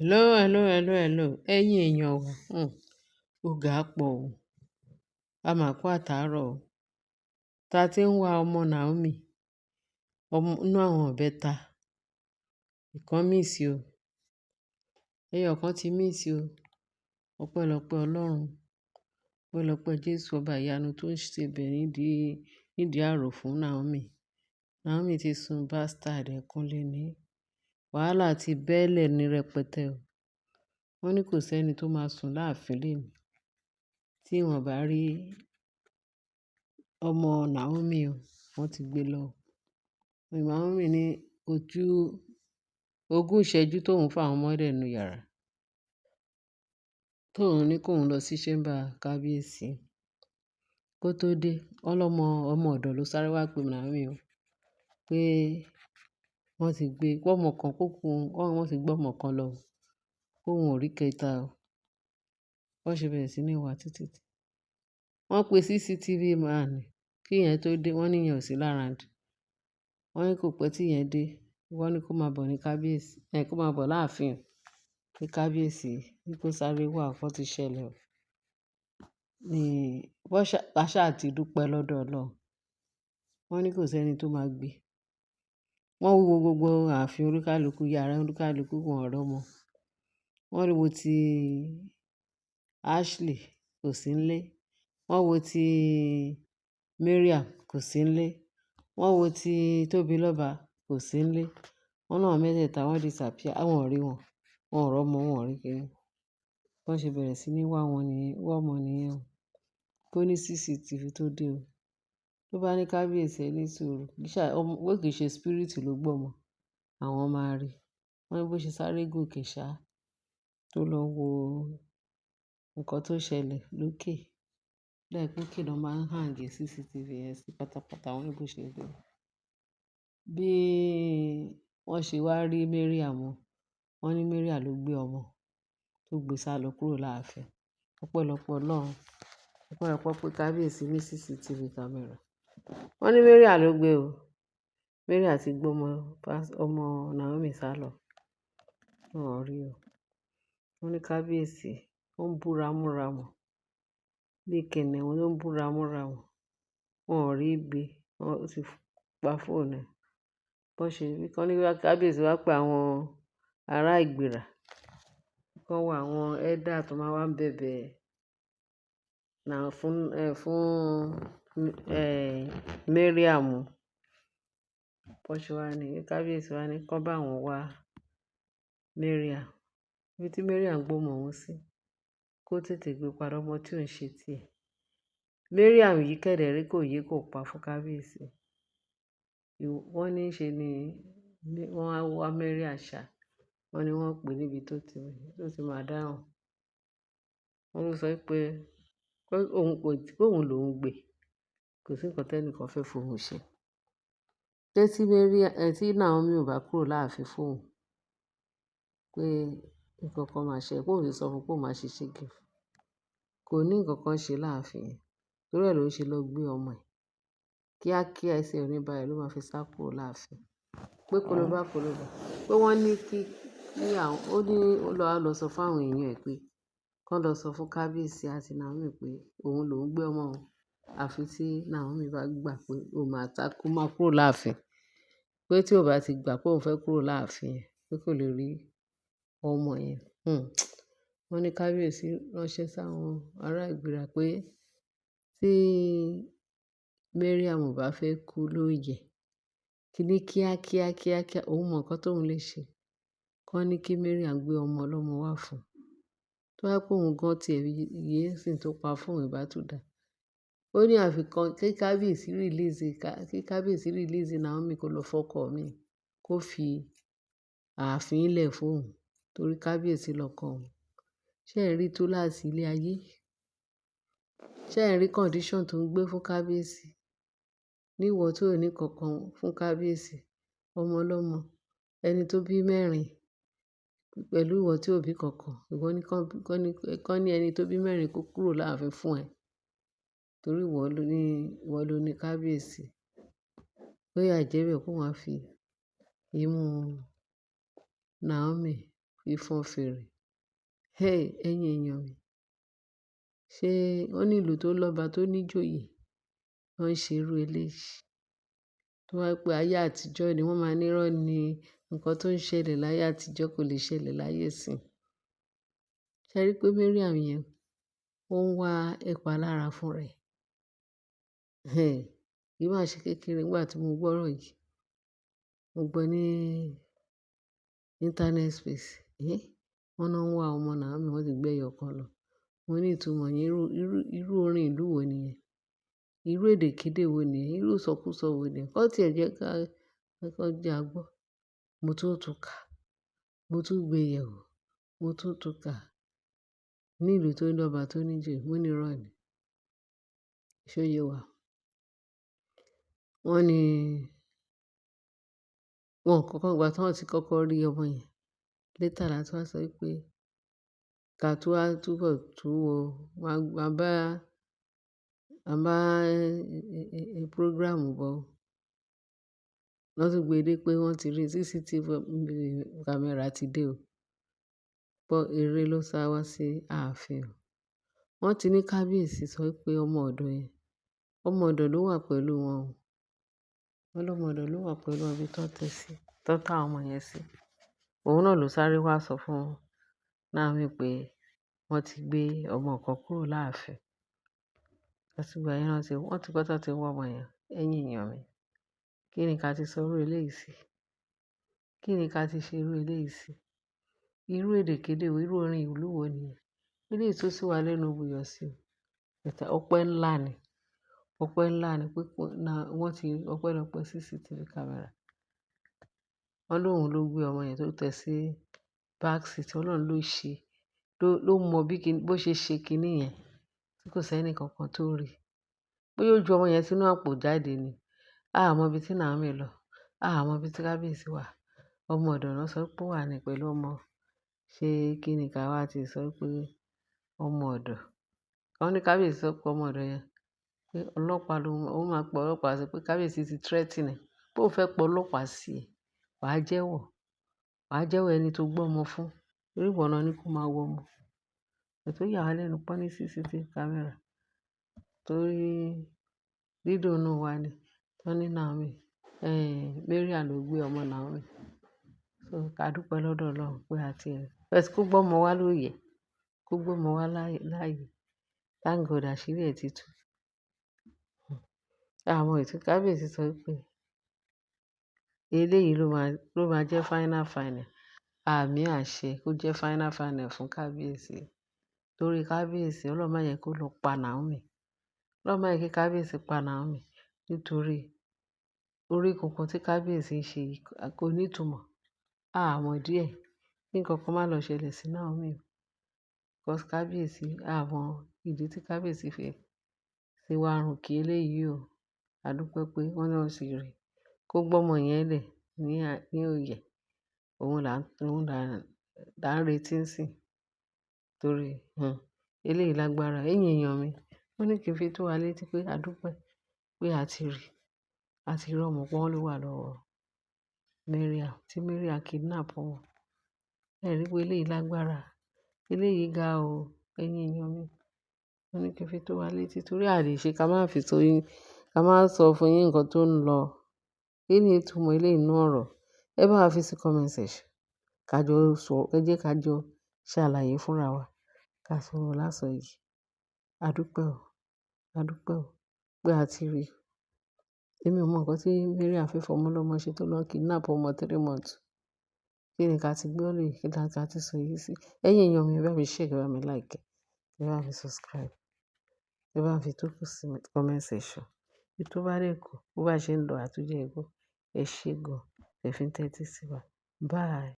Hello, hello, hello, hello. Ẹ̀yin èèyàn wa, ó ga pọ̀ o. A máa kú àtàárọ̀ o. Ta tí ń wá ọmọ Naomi, ọmọ inú àwọn ìbẹ́ta, ìkan miss o. Ẹyọ kan ti miss o. Ọpẹ́lọpẹ́ Ọlọ́run, ọpẹ́lọpẹ́ Jésù ọba ìyanu tó ń ṣebẹ̀ nídìí àrò fún Naomi. Naomi ti sun bastard ẹ̀kún léní. Wàhálà ti bẹ́ẹ̀lẹ̀ ní rẹpẹtẹ o. Wọ́n ní kò sẹ́ni tó máa sùn láàfin léni tí wọ́n bá rí ọmọ Naomi o. Wọ́n ti gbé lọ. Naomi ní ogún ìṣẹ́jú tóun fáwọn ọmọ rẹ̀ nínú yàrá. Tóun ní kóun lọ sí chamber kábíyèsí. Kó tó dé, ọmọ ọ̀dọ̀ ló sáré wá pe Naomi o. Pé wọ́n ti gbé ọmọ kan wọ́n ti gbé ọmọ kan lọ. Kóun ò rí kẹta o. Wọ́n ṣe bẹ̀rẹ̀ sí ní wá títí. Wọ́n pe CCTV man kí ìyẹn tó dé, wọ́n ní ìyẹn ò sí láràǹdì. Wọ́n ní kò pẹ́ tí ìyẹn dé, wọ́n ní kó máa bọ̀ ní kábíyèsí, kó máa bọ̀ láàfin ní kábíyèsí, ní kó sáré wá nǹkan tí ṣẹlẹ̀ o. Ní Bàṣà ti dúpẹ́ lọ́dọ̀ Ọlọ́run. Wọ́n ní kò sẹ́ni tó máa gbé. Wọ́n wo gbogbo ààfin oníkálukú, yàrá oníkálukú wọn ọ̀rọ̀ mọ. Wọ́n wo ti Ashley kò sí nílé. Wọ́n wo ti Mariam kò sí nílé. Wọ́n wo ti Tóbilọ́ba kò sí nílé. Wọ́n náà mẹ́tẹ̀ẹ̀ta wọ́n disappear. Àwọn ò rí wọn. Wọn ò rọ́mọ, wọn ò rí kiri. Wọ́n ṣe bẹ̀rẹ̀ sí ní wá ọmọ nìyẹn o. Kó ní CCTV tó dé o. Ló bá ní kábíyèsí ẹ ní sùúrù. Wé kìí ṣe spirit ló gbọ́mọ. Àwọn máa rí. Wọ́n ní bó ṣe sáré gòkè ṣá tó lọ wo nǹkan tó ṣẹlẹ̀ lókè. Láì pé òkè náà máa ń hang CCTV yẹn sí pátápátá. Wọ́n ní bó ṣe gbé. Bí wọ́n ṣe wá rí Mariam, wọ́n ní Mariam ló gbé ọmọ tó gbé sálọ kúrò láàfin. Ọpẹ́lọpẹ́ Ọlọ́run. Ọpẹ́lọpẹ́ pé kábíyèsí ní CCTV camera. Wọ́n ní Mariam ló gbé o. Mariam ti gbé ọmọ Naomi sálọ. Wọn ò rí o. Wọ́n ní kábíyèsí ó ń bú ramúramù. Bí kìnìún ló ń bú ramúramù. Wọn ò rí gbé. Wọ́n ti pa fóònù ẹ̀. Bó ṣe wí kán ní kábíyèsí wá pé àwọn ará Ìgbìrà. Kán wá àwọn elder tó máa wá ń bẹ̀bẹ̀ fún Mariam. Bó ṣe wá ní kábíyèsí wá ní kán bá wọn wá Mariam. Ibi tí Mariam gbọ́mọ òun sí. Kó tètè gbé padà ọmọ tí ò ń ṣe tiẹ̀. Mariam yìí kẹ̀dẹ̀ rí kò yé kò pa fún kábíyèsí. Wọ́n ní ṣe ni wọ́n á wá Mariam ṣá. Wọ́n ní wọ́n pè níbi tó ti máa dáhùn. Wọ́n ló sọ pé òun lòún gbé. Kò sí nǹkan tẹ́nìkan fẹ́ fòun ṣe. Pé tí Naomi ò bá kúrò láàfin fóun, pé nǹkan kan máa ṣe, kóun sì sọ fún pé òun máa ṣe ṣége. Kò ní nǹkan kan ṣe láàfin yẹn. Torí ẹ̀ ló ṣe lọ gbé ọmọ ẹ̀. Kíákíá ẹsẹ̀ oníbàárẹ̀ ló máa fi sá kúrò láàfin. Pé kólóbá. Pé wọ́n ní ó lọ sọ fún àwọn èèyàn ẹ̀ pé kán lọ sọ fún kábíyèsí àti Naomi pé òun lòún gbé ọmọ òun. Àfi tí Naomi bá gbà pé ó máa kúrò láàfin. Pé tí ò bá ti gbà pé òun fẹ́ kúrò láàfin yẹn, pé kò lè rí ọmọ yẹn. Wọ́n ní kábíyèsí ránṣẹ́ sáwọn ará Ìgbìrà pé tí Mariam ò bá fẹ́ kú lóòyẹ̀, kí ní kíákíá òun mọ nǹkan tóun lè ṣe. Kán ní kí Mariam gbé ọmọ ọlọ́mọ wá fún un. Tó bá pé òun gan tiẹ̀ yé sì tó pa fóun ìbá tún dà. Ó ní àfikún kí kábíyèsí release Naomi kó lọ fọ́kọ mi. Kó fi ààfin lẹ̀ fóun. Torí kábíyèsí lọkọ òun. Ṣé ẹ̀ ń rí túláàsì ilé ayé? Ṣé ẹ̀ ń rí condition tó ń gbé fún kábíyèsí? Níwọ tó ò ní kankan fún kábíyèsí. Ọmọ ọlọ́mọ. Ẹni tó bí mẹ́rin. Pẹ̀lú ìwọ tí ò bí kankan. Ìwọ ní kán ní ẹni tó bí mẹ́rin kó kúrò láàfin fún ẹ. Torí ìwọ ló ní kábíyèsí. Bóyá jẹ́ bẹ́ẹ̀ kó wá fi imú Naomi fífọ́n fèrè. Ẹ̀yin èèyàn mi, ṣé wọ́n ní ìlú tó lọ́ba tó níjòyè wọ́n ń ṣe irú eléyìí? Tó wá pé ayé àtijọ́ ni wọ́n máa ní irọ́ ni nǹkan tó ń ṣẹlẹ̀ láyé àtijọ́ kò lè ṣẹlẹ̀ láyé ìsín. Ṣé ẹ rí pé Mariam yẹn ó ń wá ìpalára fún rẹ̀? Kì í máa ṣe kékeré nígbà tí mo gbọ́rọ̀ yìí. Mo gbọ́ ní internet space. Wọ́n náà ń wá ọmọ Naomi, wọ́n ti gbé ẹyọ kan lọ. Mo ní ìtumọ̀ yẹn, irú orin ìlú wo nìyẹn? Irú èdèkéde wo nìyẹn? Irú ìsọkúsọ wo nìyẹn? Kọ́ tí ẹ jẹ́ ká kọ́kọ́ jẹ́ a gbọ́. Mo tún kà, mo tún gbé yẹ̀wò, mo tún kà. Ní ìlú tó lọ́ba tó níjòyè, mo ní irọ́ ni. Ṣé ó yé wa? Wọ́n ní wọn kọ́kọ́ ìgbà tí wọ́n ti kọ́kọ́ rí ọmọ yẹn. Later la tún wá sọ wípé ká tún wá túbọ̀ tún wo, máa bá program bọ̀. Wọ́n tún gbé dé pé wọ́n ti rí CCTV camera ti dé o. But eré ló sá wá sí ààfin o. Wọ́n ti ní kábíyèsí sọ pé ọmọ ọ̀dọ̀ ló wà pẹ̀lú wọn o. Wọ́n lọ́mọ ọ̀dọ̀ ló wà pẹ̀lú wọn bí tó tẹ́ sí, tó tá ọmọ yẹn sí. Òun náà ló sáré wá sọ fún Naomi pé wọ́n ti gbé ọmọ kan kúrò láàfin. Láti ìgbà yẹn wọ́n ti pẹ́ tán ti wá ọmọ yẹn. Ẹ̀yin èèyàn mi, kí ni ká ti sọ irú eléyìí sí? Kí ni ká ti ṣe irú eléyìí sí? Irú èdèkéde wo, irú orin ìlú wo nìyẹn? Eléyìí tó sì wà lẹ́nu buyọ̀ sí o. Ọpẹ́ ńlá ni. Ọpẹ́ ńlá ni pé wọ́n ti ọpẹ́lọpẹ́ CCTV camera. Wọ́n lóhun ló gbé ọmọ yẹn tó tẹ́ sí back seat. Ọlọ́run ló ṣe, ló mọ bó ṣe ṣe kiní yẹn tí kò sẹ́ni kankan tó rí. Bóyá ó ju ọmọ yẹn sínú àpò jáde ni. A mọ ibi tí Naomi lọ. A mọ ibi tí kábíyèsí wà. Ọmọ ọ̀dọ̀ náà sọ pé ó wà ní pẹ̀lú ọmọ. Ṣé kí ni ká wá ti sọ pé ọmọ ọ̀dọ̀? Wọ́n ní kábíyèsí sọ pé ọmọ ọ̀dọ̀ yẹn pé ọlọ́pàá ó máa pe ọlọ́pàá sí pé kábíyèsí ti threaten ẹ̀. Pé ó fẹ́ pe ọlọ́pàá sí ẹ̀. Wàá jẹ́wọ́ ẹni tó gbọ́ ọmọ fún. Torí ìwọ náà ni kó máa wọ ọmọ. Ètò yà wá lẹ́nu pọ́n ní CCTV camera. Torí dídùn inú wa ni. Wọ́n ní Naomi, Mariam ló gbé ọmọ Naomi. So ká dúpẹ́ lọ́dọ̀ Ọlọ́run pé a ti rí. Bẹ́ẹ̀ kó gbọ́ ọmọ wa lóye. Kó gbọ́ ọmọ wa láàyè. Thank God àṣírí ẹ̀ ti tú. Àwọn ètò kábíyèsí sọ pé eléyìí ló máa jẹ́ final. Àmì àṣẹ kó jẹ́ final fún kábíyèsí. Torí kábíyèsí, Ọlọ́run má yẹ kó lọ pa Naomi. Ọlọ́run má yẹ kí kábíyèsí pa Naomi. Nítorí orí kunkun tí kábíyèsí ń ṣe kò ní ìtumọ̀. A mọ̀ díẹ̀. Kí nǹkan kan má lọ ṣẹlẹ̀ sí Naomi. Because kábíyèsí, a mọ ìdí tí kábíyèsí fi ṣe wá rùn kí eléyìí o. A dúpẹ́ pé wọ́n náà sì rí. Kó gbọ́mọ yẹn lẹ̀ ní òye. Òun là ń retí ń sìn. Torí eléyìí lágbára. Ẹ̀yin èèyàn mi, wọ́n ní kí n fi tó wa létí pé a dúpẹ́ pé a ti rí. A ti rí ọmọ pọ́n ló wà lọ́wọ́ Mariam. Tí Mariam kidnap wọn. Ẹ rí pé eléyìí lágbára. Eléyìí ga o. Ẹ̀yin èèyàn mi, wọ́n ní kí n fi tó wa létí. Torí a lè ṣe ká má sọ fún yín nǹkan tó ń lọ. Kí ni ìtumọ̀ eléyìí nínú ọ̀rọ̀? Ẹ bá wa fi sí comment section. Ẹ jẹ́ ká jọ ṣàlàyé fúnra wa. Ká sọ̀rọ̀ lásọ yìí. A dúpẹ́ o pé a ti rí. Èmi ò mọ nǹkan tí Mariam fi fọmọ lọ́mọ ṣe tó lọ kidnap ọmọ 3 months. Kí ni ká ti gbọ́ lè kí ni ká ti sọ yìí sí? Ẹ̀yin èèyàn mi, ẹ bá mi share, ẹ bá mi like, ẹ bá mi subscribe, ẹ bá mi fi tó kù sí comment section. Tó bá dé kù, bó bá ṣe ń lọ àtúnjẹ ẹ̀gbọ́n, ẹ ṣé gan. Ẹ fi ń tẹ́tí sí wa. Bye.